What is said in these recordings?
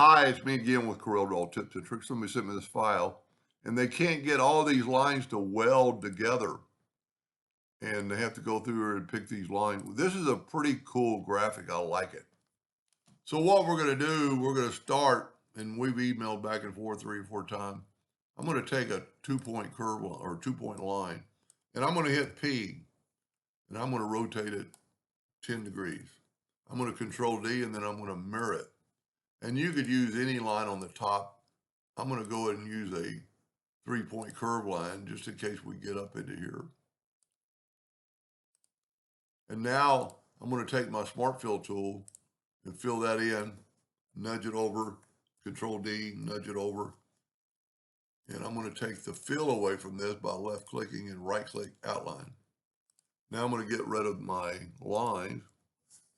Hi, it's me again with Corel Draw Tips and Tricks. Somebody sent me this file, and they can't get all these lines to weld together, and they have to go through here and pick these lines. This is a pretty cool graphic. I like it. So what we're going to do, we're going to start, and we've emailed back and forth 3 or 4 times. I'm going to take a 2-point curve or 2-point line, and I'm going to hit P, and I'm going to rotate it 10 degrees. I'm going to Control D, and then I'm going to mirror it. And you could use any line on the top. I'm going to go ahead and use a 3-point curve line just in case we get up into here. And now I'm going to take my Smart Fill tool and fill that in, nudge it over, Control D, nudge it over. And I'm going to take the fill away from this by left clicking and right click outline. Now I'm going to get rid of my lines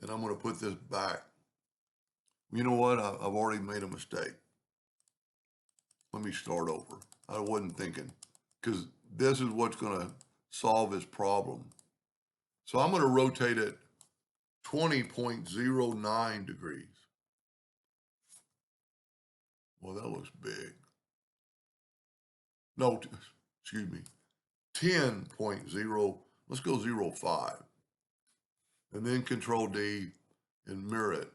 and I'm going to put this back. You know what? I've already made a mistake. Let me start over. I wasn't thinking, because this is what's going to solve this problem. So I'm going to rotate it 20.09 degrees. Well, that looks big. No, excuse me, 10.0, let's go 0.5. And then Control D and mirror it.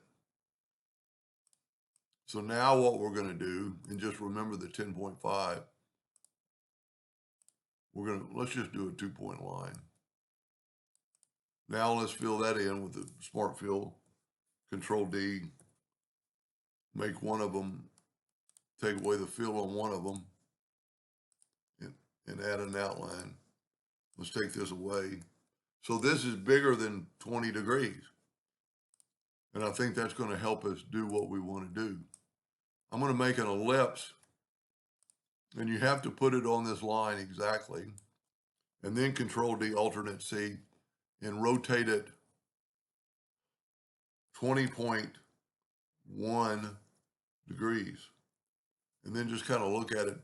So now what we're going to do, and just remember the 10.5, let's just do a 2-point line. Now let's fill that in with the Smart Fill, Control D, make one of them, take away the fill on one of them, and add an outline. Let's take this away. So this is bigger than 20 degrees. And I think that's going to help us do what we want to do. I'm going to make an ellipse, and you have to put it on this line exactly. And then Control D, Alternate C, and rotate it 20.1 degrees. And then just kind of look at it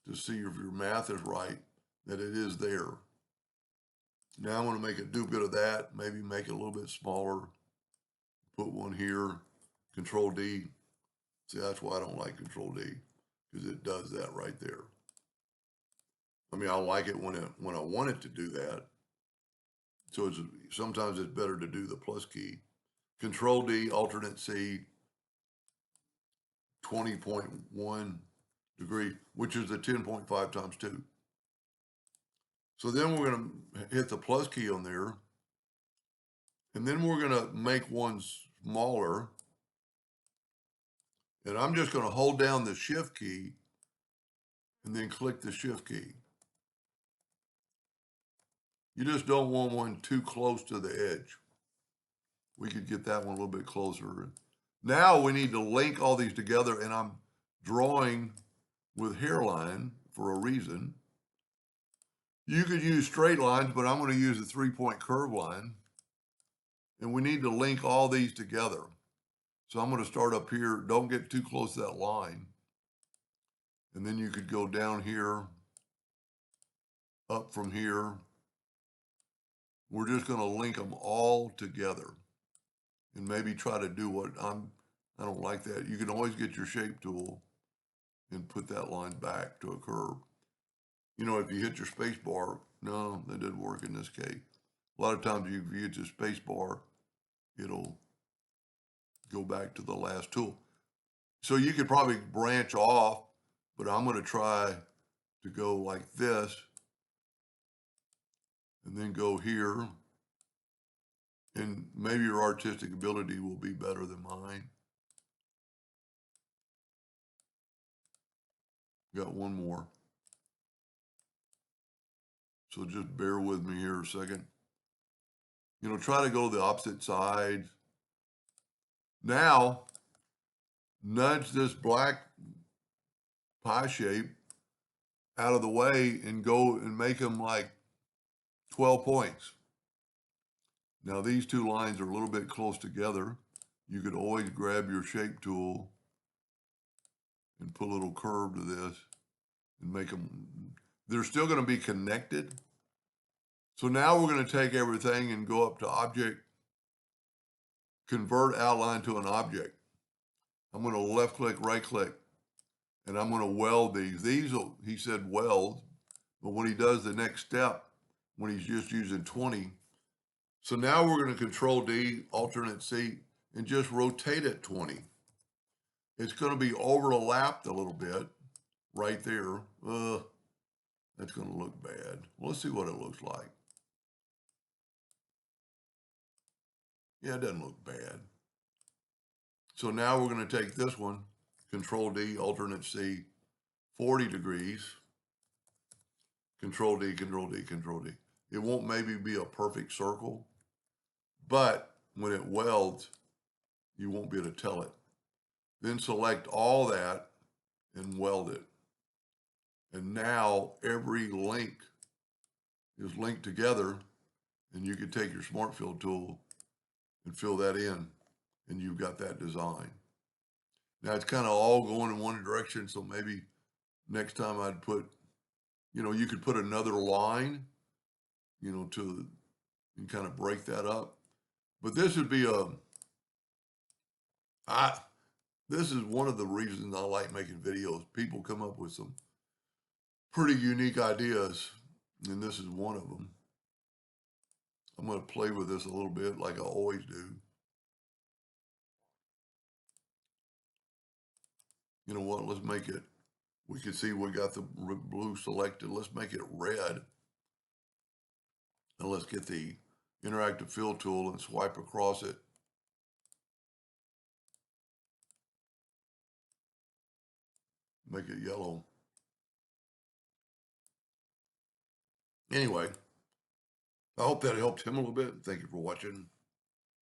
to see if your math is right, that it is there. Now I want to make a duplicate of that, maybe make it a little bit smaller, put one here, Control D. See, that's why I don't like Control D, because it does that right there. I mean, I like it when I want it to do that. So sometimes it's better to do the plus key. Control D, Alternate C, 20.1 degree, which is the 10.5 times 2. So then we're going to hit the plus key on there. And then we're going to make one smaller. And I'm just going to hold down the Shift key and then click the Shift key. You just don't want one too close to the edge. We could get that one a little bit closer. Now we need to link all these together, and I'm drawing with hairline for a reason. You could use straight lines, but I'm going to use a 3-point curve line. And we need to link all these together. So I'm going to start up here. Don't get too close to that line. And then you could go down here, up from here. We're just going to link them all together. And maybe try to do what I don't like that. You can always get your shape tool and put that line back to a curve. You know, if you hit your space bar, no, that didn't work in this case. A lot of times if you hit your space bar, it'll go back to the last tool. So you could probably branch off, but I'm going to try to go like this and then go here. And maybe your artistic ability will be better than mine. Got one more. So just bear with me here a second. You know, try to go to the opposite side. Now, nudge this black pie shape out of the way and go and make them like 12 points. Now these two lines are a little bit close together. You could always grab your shape tool and put a little curve to this and make them, they're still going to be connected. So now we're going to take everything and go up to Object, Convert Outline to an Object. I'm going to left click, right click, and I'm going to weld these. He said weld, but when he does the next step, when he's just using 20, so now we're going to control D, alternate C, and just rotate it 20. It's going to be overlapped a little bit right there. That's going to look bad. Well, let's see what it looks like. Yeah, it doesn't look bad. So now we're going to take this one, control D, alternate C, 40 degrees, control D, control D, control D. It won't maybe be a perfect circle, but when it welds, you won't be able to tell it. Then select all that and weld it. And now every link is linked together, and you can take your smart fill tool and fill that in, and you've got that design. Now it's kind of all going in one direction, so maybe next time I'd put, you could put another line, and kind of break that up. But this would be this is one of the reasons I like making videos. People come up with some pretty unique ideas, and this is one of them. I'm going to play with this a little bit like I always do. You know what? Let's make it, we can see we got the blue selected. Let's make it red. And let's get the interactive fill tool and swipe across it. Make it yellow. Anyway, I hope that helped him a little bit. Thank you for watching.